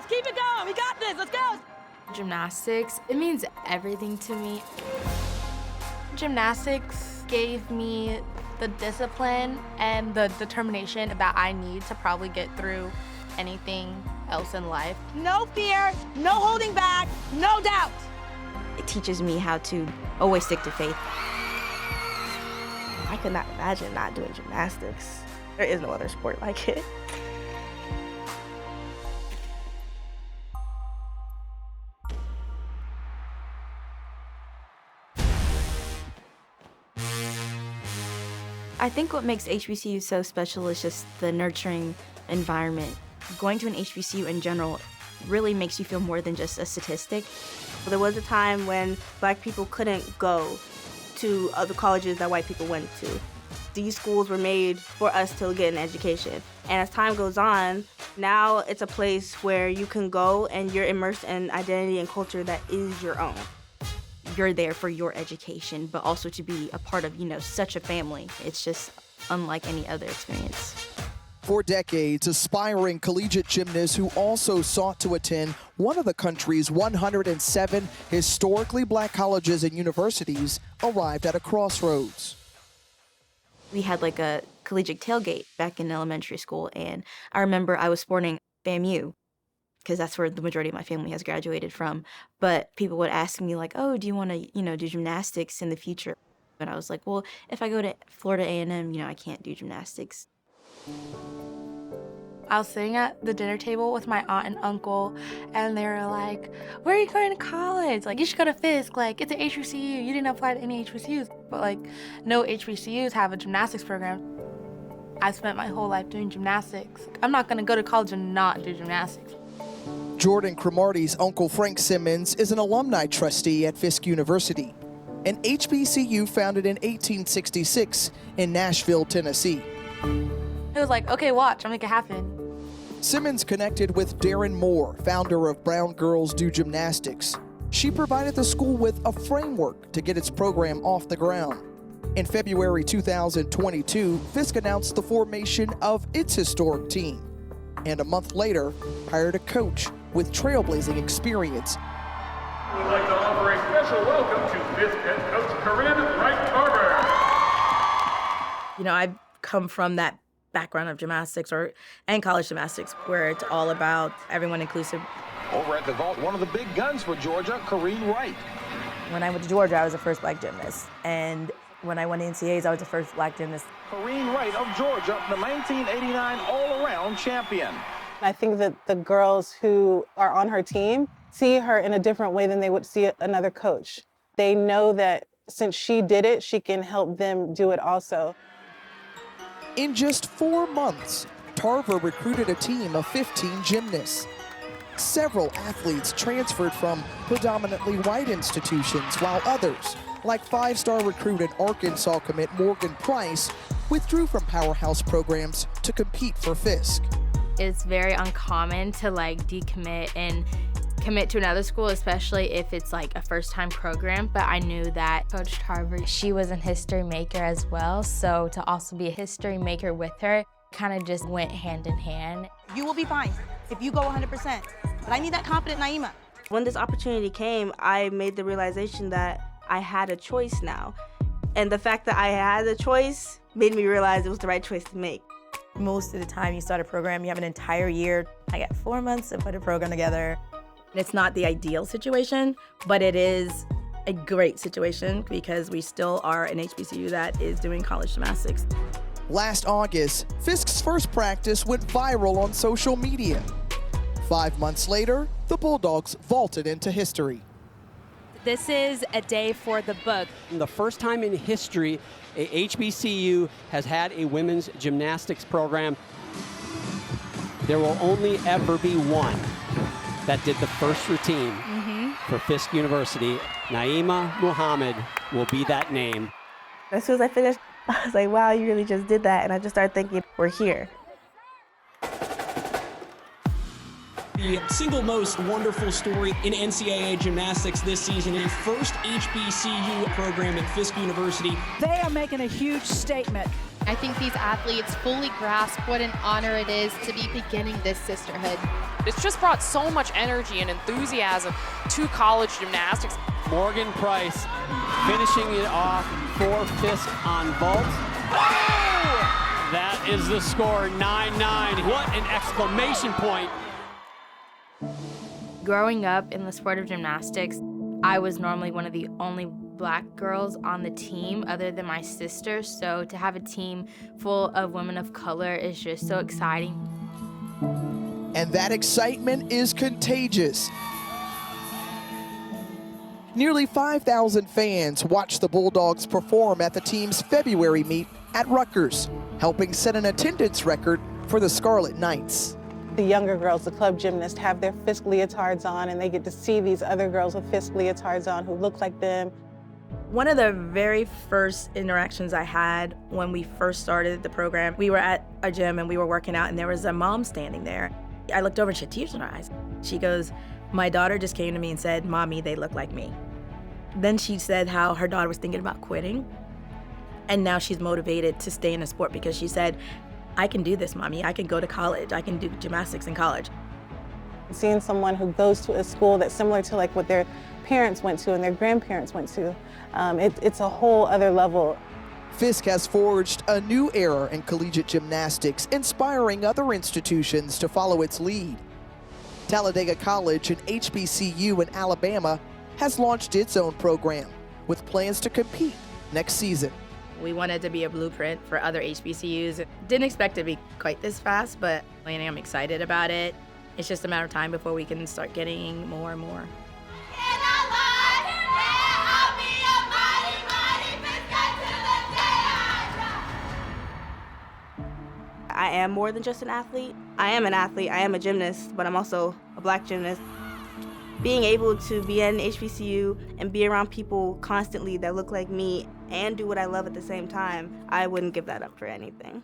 Keep it going. We got this. Let's go. Gymnastics, it means everything to me. Gymnastics gave me the discipline and the determination that I need to probably get through anything else in life. No fear, no holding back, no doubt. It teaches me how to always stick to faith. I could not imagine not doing gymnastics. There is no other sport like it. I think what makes HBCU so special is just the nurturing environment. Going to an HBCU in general really makes you feel more than just a statistic. There was a time when Black people couldn't go to other colleges that white people went to. These schools were made for us to get an education. And as time goes on, now it's a place where you can go and you're immersed in identity and culture that is your own. You're there for your education, but also to be a part of, such a family. It's just unlike any other experience. For decades, aspiring collegiate gymnasts who also sought to attend one of the country's 107 historically Black colleges and universities arrived at a crossroads. We had like a collegiate tailgate back in elementary school, and I remember I was sporting FAMU, because that's where the majority of my family has graduated from. But people would ask me like, oh, do you want to, do gymnastics in the future? And I was like, well, if I go to Florida A&M, I can't do gymnastics. I was sitting at the dinner table with my aunt and uncle, and they were like, where are you going to college? Like, you should go to Fisk. Like, it's an HBCU. You didn't apply to any HBCUs. But, like, no HBCUs have a gymnastics program. I spent my whole life doing gymnastics. I'm not going to go to college and not do gymnastics. Jordan Cromartie's uncle Frank Simmons is an alumni trustee at Fisk University, an HBCU founded in 1866 in Nashville, Tennessee. It was like, okay, watch, I'll make it happen. Simmons connected with Darren Moore, founder of Brown Girls Do Gymnastics. She provided the school with a framework to get its program off the ground. In February 2022, Fisk announced the formation of its historic team, and a month later, hired a coach with trailblazing experience. We would like to offer a special welcome to Fisk head coach Corinne Wright-Carver. I've come from that background of gymnastics and college gymnastics, where it's all about everyone inclusive. Over at the vault, one of the big guns for Georgia, Corinne Wright. When I went to Georgia, I was the first Black gymnast. And when I went to NCAAs, I was the first Black gymnast. Corinne Wright of Georgia, the 1989 all-around champion. I think that the girls who are on her team see her in a different way than they would see another coach. They know that since she did it, she can help them do it also. In just 4 months, Tarver recruited a team of 15 gymnasts. Several athletes transferred from predominantly white institutions, while others, like 5-star recruit and Arkansas commit Morgan Price, withdrew from powerhouse programs to compete for Fisk. It's very uncommon to decommit and commit to another school, especially if it's a first-time program. But I knew that Coach Tarver, she was a history maker as well. So to also be a history maker with her kind of just went hand in hand. You will be fine if you go 100%. But I need that confident Naima. When this opportunity came, I made the realization that I had a choice now. And the fact that I had a choice made me realize it was the right choice to make. Most of the time you start a program, you have an entire year. I got 4 months to put a program together. It's not the ideal situation, but it is a great situation because we still are an HBCU that is doing college gymnastics. Last August, Fisk's first practice went viral on social media. 5 months later, the Bulldogs vaulted into history. This is a day for the book. The first time in history, a HBCU has had a women's gymnastics program. There will only ever be one that did the first routine for Fisk University. Naima Muhammad will be that name. As soon as I finished, I was like, wow, you really just did that. And I just started thinking, we're here. The single most wonderful story in NCAA gymnastics this season, the first HBCU program at Fisk University. They are making a huge statement. I think these athletes fully grasp what an honor it is to be beginning this sisterhood. It's just brought so much energy and enthusiasm to college gymnastics. Morgan Price finishing it off for Fisk on vault. Oh! That is the score, 9-9. What an exclamation point. Growing up in the sport of gymnastics, I was normally one of the only Black girls on the team other than my sister, so to have a team full of women of color is just so exciting. And that excitement is contagious. Nearly 5,000 fans watched the Bulldogs perform at the team's February meet at Rutgers, helping set an attendance record for the Scarlet Knights. The younger girls, the club gymnasts, have their Fisk leotards on, and they get to see these other girls with Fisk leotards on who look like them. One of the very first interactions I had when we first started the program, we were at a gym and we were working out, and there was a mom standing there. I looked over and she had tears in her eyes. She goes, "My daughter just came to me and said, 'Mommy, they look like me.'" Then she said how her daughter was thinking about quitting, and now she's motivated to stay in the sport because she said, "I can do this, Mommy. I can go to college. I can do gymnastics in college." Seeing someone who goes to a school that's similar to like what their parents went to and their grandparents went to, it's a whole other level. Fisk has forged a new era in collegiate gymnastics, inspiring other institutions to follow its lead. Talladega College, an HBCU in Alabama, has launched its own program with plans to compete next season. We wanted to be a blueprint for other HBCUs. Didn't expect it to be quite this fast, but I'm excited about it. It's just a matter of time before we can start getting more and more. I am more than just an athlete. I am an athlete, I am a gymnast, but I'm also a Black gymnast. Being able to be at an HBCU and be around people constantly that look like me and do what I love at the same time, I wouldn't give that up for anything.